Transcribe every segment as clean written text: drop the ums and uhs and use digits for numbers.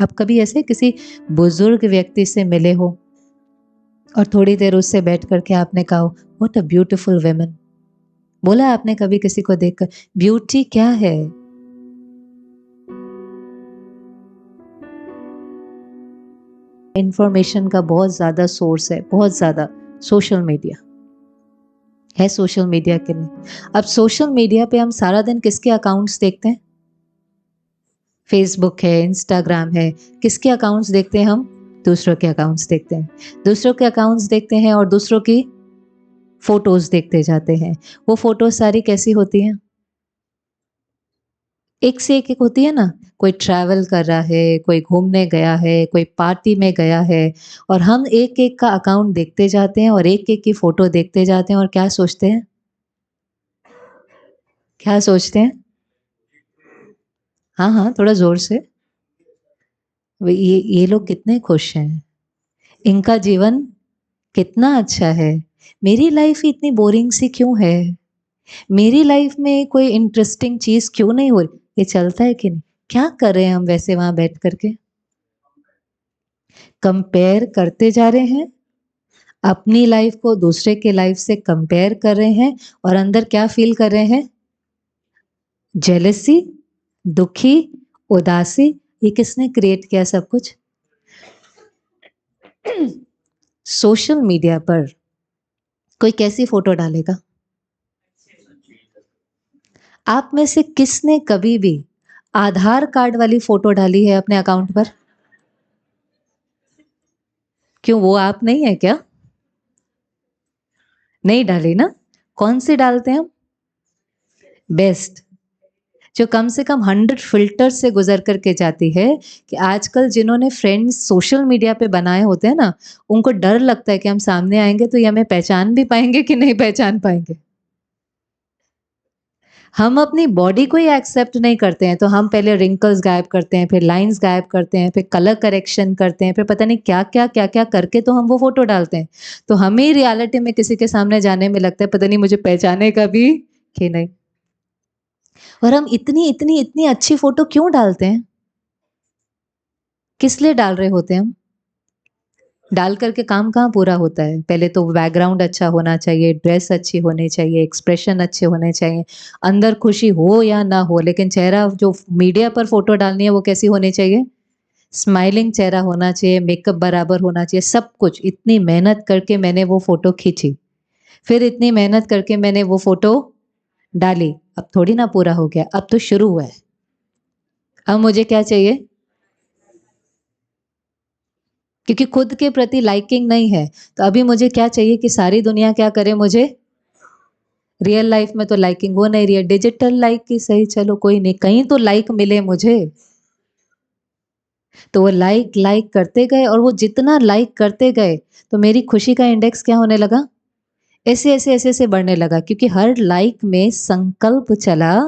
आप कभी ऐसे किसी बुजुर्ग व्यक्ति से मिले हो और थोड़ी देर उससे बैठ करके आपने कहा हो, व्हाट अ ब्यूटीफुल वुमन? बोला आपने कभी किसी को देखकर, ब्यूटी क्या है? इंफॉर्मेशन का बहुत ज्यादा सोर्स है, बहुत ज्यादा। सोशल मीडिया है, सोशल मीडिया के लिए। अब सोशल मीडिया पे हम सारा दिन किसके अकाउंट्स देखते हैं? फेसबुक है, इंस्टाग्राम है। किसके अकाउंट्स देखते हैं हम? दूसरों के अकाउंट्स देखते हैं। दूसरों के अकाउंट्स देखते हैं और दूसरों की फोटोज देखते जाते हैं। वो फोटोज सारी कैसी होती हैं? एक से एक होती है ना। कोई ट्रैवल कर रहा है, कोई घूमने गया है, कोई पार्टी में गया है, और हम एक एक का अकाउंट देखते जाते हैं और एक एक की फोटो देखते जाते हैं और क्या सोचते हैं? क्या सोचते हैं? हाँ हाँ, थोड़ा जोर से। ये लोग कितने खुश हैं, इनका जीवन कितना अच्छा है, मेरी लाइफ इतनी बोरिंग सी क्यों है, मेरी लाइफ में कोई इंटरेस्टिंग चीज क्यों नहीं हो रही? ये चलता है कि नहीं? क्या कर रहे हैं हम वैसे वहां बैठ करके? कंपेयर करते जा रहे हैं, अपनी लाइफ को दूसरे के लाइफ से कंपेयर कर रहे हैं, और अंदर क्या फील कर रहे हैं? जेलसी, दुखी, उदासी। ये किसने क्रिएट किया सब कुछ? सोशल मीडिया पर कोई कैसी फोटो डालेगा? आप में से किसने कभी भी आधार कार्ड वाली फोटो डाली है अपने अकाउंट पर? क्यों, वो आप नहीं है क्या? नहीं डाली ना? कौन सी डालते हैं हम? बेस्ट, जो कम से कम 100 फिल्टर से गुजर करके जाती है। कि आजकल जिन्होंने फ्रेंड्स सोशल मीडिया पे बनाए होते हैं ना, उनको डर लगता है कि हम सामने आएंगे तो ये हमें पहचान भी पाएंगे कि नहीं पहचान पाएंगे। हम अपनी बॉडी को ही एक्सेप्ट नहीं करते हैं, तो हम पहले रिंकल्स गायब करते हैं, फिर लाइंस गायब करते हैं, फिर कलर करेक्शन करते हैं, फिर पता नहीं क्या क्या करके तो हम वो फोटो डालते हैं। तो हमें रियलिटी में किसी के सामने जाने में लगता है पता नहीं मुझे पहचानेगा भी कि नहीं। और हम इतनी इतनी इतनी अच्छी फोटो क्यों डालते हैं? किस लिए डाल रहे होते हैं हम? डाल करके काम कहाँ पूरा होता है? पहले तो बैकग्राउंड अच्छा होना चाहिए, ड्रेस अच्छी होनी चाहिए, एक्सप्रेशन अच्छे होने चाहिए, अंदर खुशी हो या ना हो, लेकिन चेहरा जो मीडिया पर फोटो डालनी है वो कैसी होनी चाहिए? स्माइलिंग चेहरा होना चाहिए, मेकअप बराबर होना चाहिए, सब कुछ। इतनी मेहनत करके मैंने वो फोटो खींची, फिर इतनी मेहनत करके मैंने वो फोटो डाली, अब थोड़ी ना पूरा हो गया, अब तो शुरू हुआ है। अब मुझे क्या चाहिए? क्योंकि खुद के प्रति लाइकिंग नहीं है, तो अभी मुझे क्या चाहिए कि सारी दुनिया क्या करे मुझे? रियल लाइफ में तो लाइकिंग हो नहीं रही है, डिजिटल लाइक की सही, चलो कोई नहीं, कहीं तो लाइक मिले मुझे। तो वो लाइक लाइक करते गए, और वो जितना लाइक करते गए तो मेरी खुशी का इंडेक्स क्या होने लगा? ऐसे ऐसे ऐसे ऐसे बढ़ने लगा, क्योंकि हर लाइक में संकल्प चला।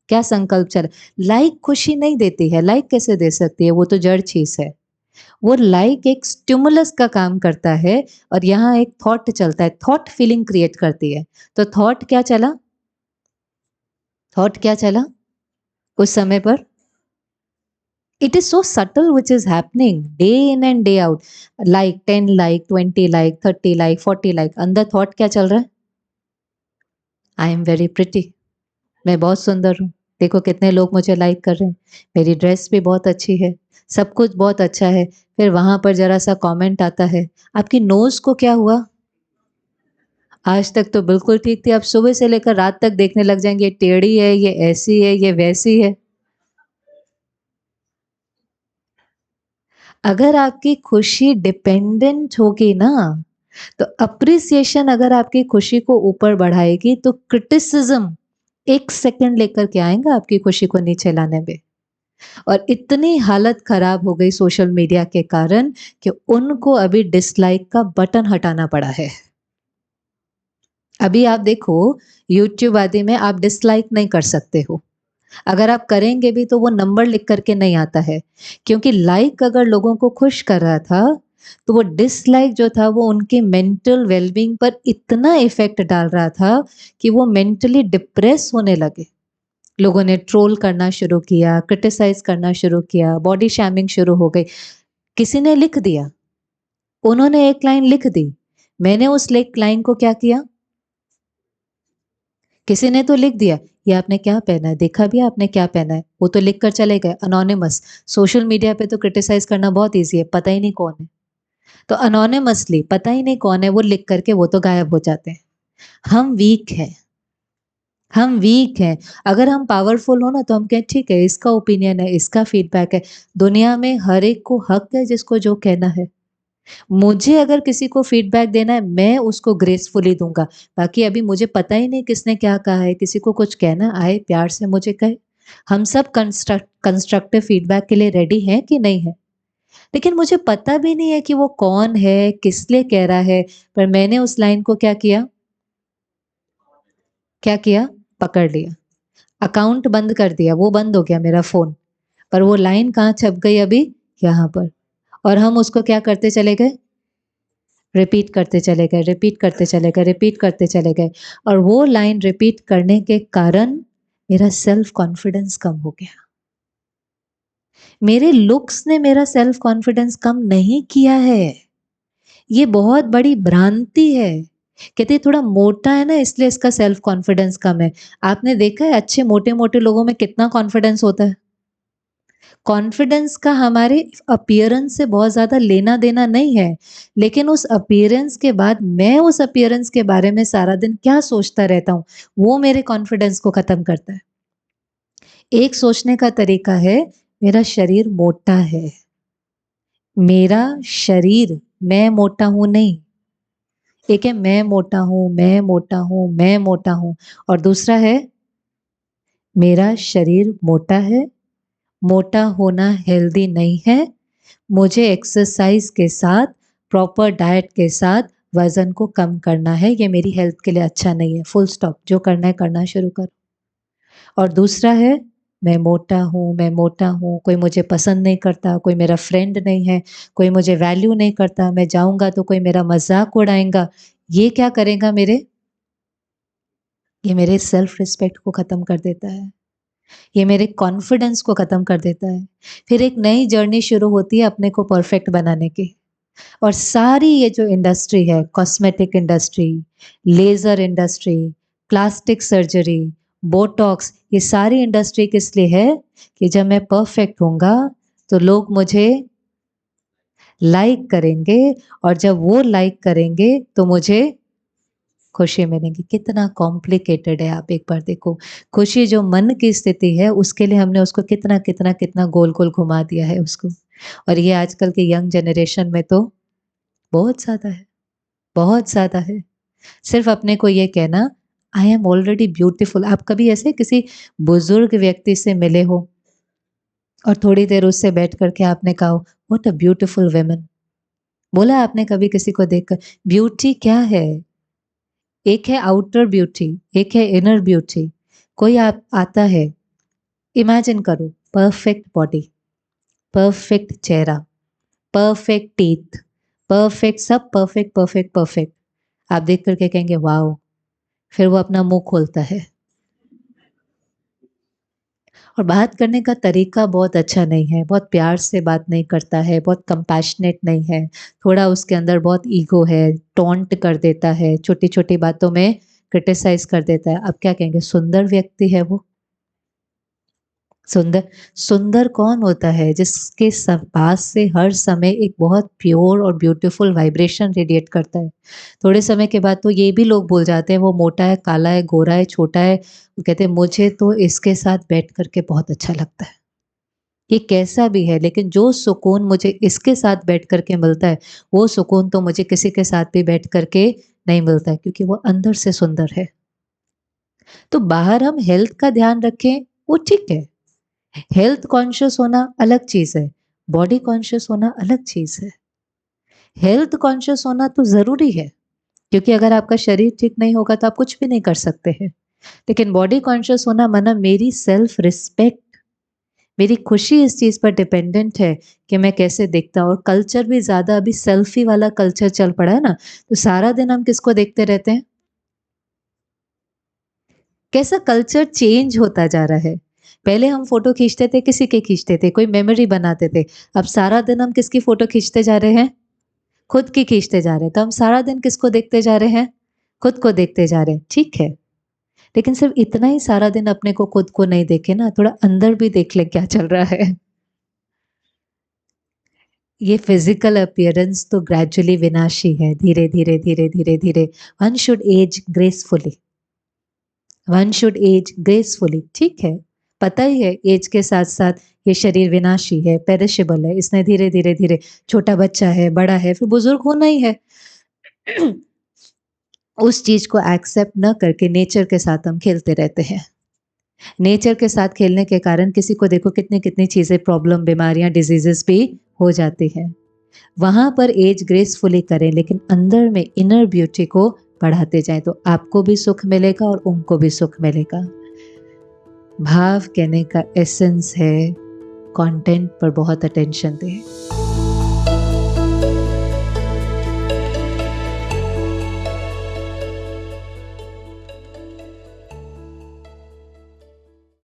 क्या संकल्प चला? लाइक खुशी नहीं देती है, लाइक कैसे दे सकती है? वो तो जड़ चीज है। वो लाइक एक स्टिमुलस का काम करता है, और यहाँ एक थॉट चलता है, थॉट फीलिंग क्रिएट करती है। तो थॉट क्या चला? थॉट क्या चला उस समय पर? It is so subtle which is happening day in and day out. Like 10 like, 20 like, 30 like, 40 like, अंदर थॉट क्या चल रहा है? आई एम वेरी प्रिटी, मैं बहुत सुंदर हूँ, देखो कितने लोग मुझे लाइक कर रहे हैं, मेरी ड्रेस भी बहुत अच्छी है, सब कुछ बहुत अच्छा है। फिर वहां पर जरा सा कमेंट आता है, आपकी नोज को क्या हुआ? आज तक तो बिल्कुल ठीक थी, अब सुबह से लेकर रात तक देखने लग जाएंगे, ये टेढ़ी है, ये ऐसी है, ये वैसी है। अगर आपकी खुशी डिपेंडेंट होगी ना, तो अप्रिसिएशन अगर आपकी खुशी को ऊपर बढ़ाएगी, तो क्रिटिसिज्म 1 सेकंड लेकर के आएगा आपकी खुशी को नीचे लाने में। और इतनी हालत खराब हो गई सोशल मीडिया के कारण कि उनको अभी डिसलाइक का बटन हटाना पड़ा है। अभी आप देखो, यूट्यूब आदि में आप डिसलाइक नहीं कर सकते हो, अगर आप करेंगे भी तो वो नंबर लिख करके नहीं आता है। क्योंकि लाइक अगर लोगों को खुश कर रहा था, तो वो डिसलाइक जो था वो उनके मेंटल वेलबींग पर इतना इफेक्ट डाल रहा था कि वो मेंटली डिप्रेस होने लगे। लोगों ने ट्रोल करना शुरू किया, क्रिटिसाइज़ करना शुरू किया, बॉडी शेमिंग शुरू हो गई। किसी ने लिख दिया, उन्होंने एक लाइन लिख दी, मैंने उस लिख लाइन को क्या किया? किसी ने तो लिख दिया, ये आपने क्या पहना है? देखा भी आपने क्या पहना है? वो तो लिख कर चले गए, एनोनिमस। सोशल मीडिया पे तो क्रिटिसाइज़ करना बहुत ईज़ी है, पता ही नहीं कौन है। तो एनोनिमसली पता ही नहीं कौन है, वो लिख करके वो तो गायब हो जाते हैं। हम वीक हैं, हम वीक हैं। अगर हम पावरफुल हो ना तो हम कहें ठीक है, इसका ओपिनियन है, इसका फीडबैक है। दुनिया में हर एक को हक है जिसको जो कहना है। मुझे अगर किसी को फीडबैक देना है, मैं उसको ग्रेसफुली दूँगा। बाकी अभी मुझे पता ही नहीं किसने क्या कहा है, किसी को कुछ कहना आए, प्यार से मुझे कहे। हम सब कंस्ट्रक्टिव फीडबैक के लिए रेडी हैं कि नहीं हैं? लेकिन मुझे पता भी नहीं है कि वो कौन है, किस लिए कह रहा है, पर मैंने उस लाइन को क्या किया? क्या किया? पकड़ लिया। अकाउंट बंद कर दिया, वो बंद हो गया मेरा फ़ोन। पर वो लाइन कहाँ छप गई अभी? यहाँ पर। और हम उसको क्या करते चले गए? रिपीट करते चले गए, रिपीट करते चले गए, रिपीट करते चले गए और वो लाइन रिपीट करने के कारण मेरा सेल्फ कॉन्फिडेंस कम हो गया। मेरे लुक्स ने मेरा सेल्फ कॉन्फिडेंस कम नहीं किया है। ये बहुत बड़ी भ्रांति है। कहते हैं थोड़ा मोटा है ना इसलिए इसका सेल्फ कॉन्फिडेंस कम है। आपने देखा है अच्छे मोटे-मोटे लोगों में कितना कॉन्फिडेंस होता है? कॉन्फिडेंस का हमारे अपीयरेंस से बहुत ज़्यादा लेना-देना नहीं है, लेकिन उस अपीयरेंस के बाद मैं उस अपीयरेंस के बारे में सारा दिन क्या सोचता रहता हूँ, वो मेरे कॉन्फिडेंस को ख़त्म करता है। एक सोचने का तरीका है, मेरा शरीर मोटा है, मेरा शरीर, मैं मोटा हूँ नहीं। एक है मैं मोटा हूँ, मैं मोटा हूँ, मैं मोटा हूँ और दूसरा है मेरा शरीर मोटा है, मोटा होना हेल्दी नहीं है। मुझे एक्सरसाइज के साथ, प्रॉपर डाइट के साथ वज़न को कम करना है, ये मेरी हेल्थ के लिए अच्छा नहीं है, फुल स्टॉप। जो करना है करना शुरू करो। और दूसरा है, मैं मोटा हूँ, कोई मुझे पसंद नहीं करता, कोई मेरा फ्रेंड नहीं है, कोई मुझे वैल्यू नहीं करता, मैं जाऊँगा तो कोई मेरा मज़ाक उड़ाएगा। ये क्या करेगा मेरे? ये मेरे सेल्फ रिस्पेक्ट को ख़त्म कर देता है। ये मेरे कॉन्फिडेंस को ख़त्म कर देता है। फिर एक नई जर्नी शुरू होती है अपने को परफेक्ट बनाने की। और सारी ये जो इंडस्ट्री है, cosmetic industry, laser industry, plastic surgery, Botox, ये सारी इंडस्ट्री किस लिए है कि जब मैं परफेक्ट होऊँगा, तो लोग मुझे लाइक करेंगे और जब वो लाइक करेंगे, तो मुझे खुशी मिलेगी। कितना कॉम्प्लिकेटेड है आप एक बार देखो। खुशी जो मन की स्थिति है उसके लिए हमने उसको कितना गोल-गोल घुमा दिया है उसको। और ये आजकल के यंग जनरेशन में तो बहुत ज़्यादा है, बहुत ज़्यादा है। सिर्फ़ अपने को ये कहना आई एम ऑलरेडी ब्यूटीफुल। आप कभी ऐसे किसी बुज़ुर्ग व्यक्ति से मिले हो और थोड़ी देर उससे बैठ कर के आपने कहा हो व्हाट अ ब्यूटीफुल वुमन। बोला आपने कभी किसी को देखकर? ब्यूटी क्या है? एक है आउटर ब्यूटी, एक है इनर ब्यूटी। कोई आप आता है, इमेजिन करो परफेक्ट बॉडी, परफेक्ट चेहरा, परफेक्ट टीथ, परफेक्ट सब परफेक्ट, परफेक्ट, परफेक्ट। आप देख कर के कहेंगे वॉव! फिर वो अपना मुँह खोलता है और बात करने का तरीका बहुत अच्छा नहीं है, बहुत प्यार से बात नहीं करता है, बहुत कंपैशनेट नहीं है, थोड़ा उसके अंदर बहुत ईगो है, टॉन्ट कर देता है, छोटी-छोटी बातों में क्रिटिसाइज़ कर देता है। अब क्या कहेंगे सुंदर व्यक्ति है वो? सुंदर सुंदर कौन होता है जिसके पास से हर समय एक बहुत प्योर और ब्यूटीफुल वाइब्रेशन रेडिएट करता है। थोड़े समय के बाद तो ये भी लोग भूल जाते हैं वो मोटा है, काला है, गोरा है, छोटा है। वो कहते हैं मुझे तो इसके साथ बैठ कर के बहुत अच्छा लगता है। ये कैसा भी है लेकिन जो सुकून मुझे इसके साथ बैठ कर के मिलता है, वो सुकून तो मुझे किसी के साथ भी बैठ कर के नहीं मिलता है क्योंकि वो अंदर से सुंदर है। तो बाहर हम हेल्थ का ध्यान रखें, वो ठीक है। हेल्थ कॉन्शियस होना अलग चीज़ है, बॉडी कॉन्शियस होना अलग चीज़ है। हेल्थ कॉन्शियस होना तो ज़रूरी है, क्योंकि अगर आपका शरीर ठीक नहीं होगा तो आप कुछ भी नहीं कर सकते हैं। लेकिन बॉडी कॉन्शियस होना माना मेरी सेल्फ रिस्पेक्ट, मेरी खुशी इस चीज़ पर डिपेंडेंट है कि मैं कैसे दिखता हूँ और कल्चर भी ज़्यादा अभी सेल्फी वाला कल्चर चल पड़ा है ना, तो सारा दिन हम किसको देखते रहते हैं? कैसा कल्चर चेंज होता जा रहा है। पहले हम फ़ोटो खींचते थे, किसी के खींचते थे, कोई मेमोरी बनाते थे। अब सारा दिन हम किसकी फ़ोटो खींचते जा रहे हैं? खुद की खींचते जा रहे हैं। तो हम सारा दिन किसको देखते जा रहे हैं? खुद को देखते जा रहे हैं, ठीक है। लेकिन सिर्फ़ इतना ही सारा दिन अपने को खुद को नहीं देखें ना, थोड़ा अंदर भी देख लें क्या चल रहा है। ये फिज़िकल अपीयरेंस तो ग्रेजुअली विनाशी है, धीरे-धीरे, धीरे-धीरे, धीरे। One should age gracefully, one should age gracefully, ठीक है। पता ही है एज के साथ-साथ ये शरीर विनाशी है, पेरिशेबल है, इसने धीरे-धीरे, धीरे छोटा बच्चा है, बड़ा है, फिर बुज़ुर्ग होना ही है। उस चीज़ को एक्सेप्ट न करके नेचर के साथ हम खेलते रहते हैं। नेचर के साथ खेलने के कारण किसी को देखो कितनी-कितनी चीज़ें प्रॉब्लम, बीमारियाँ, डिज़ीज़ेज़ भी हो जाती हैं। वहाँ पर एज ग्रेसफुली करें लेकिन अंदर में इनर ब्यूटी को बढ़ाते जाएँ तो आपको भी सुख मिलेगा और उनको भी सुख मिलेगा। भाव कहने का एसेंस है कंटेंट पर बहुत अटेंशन दें।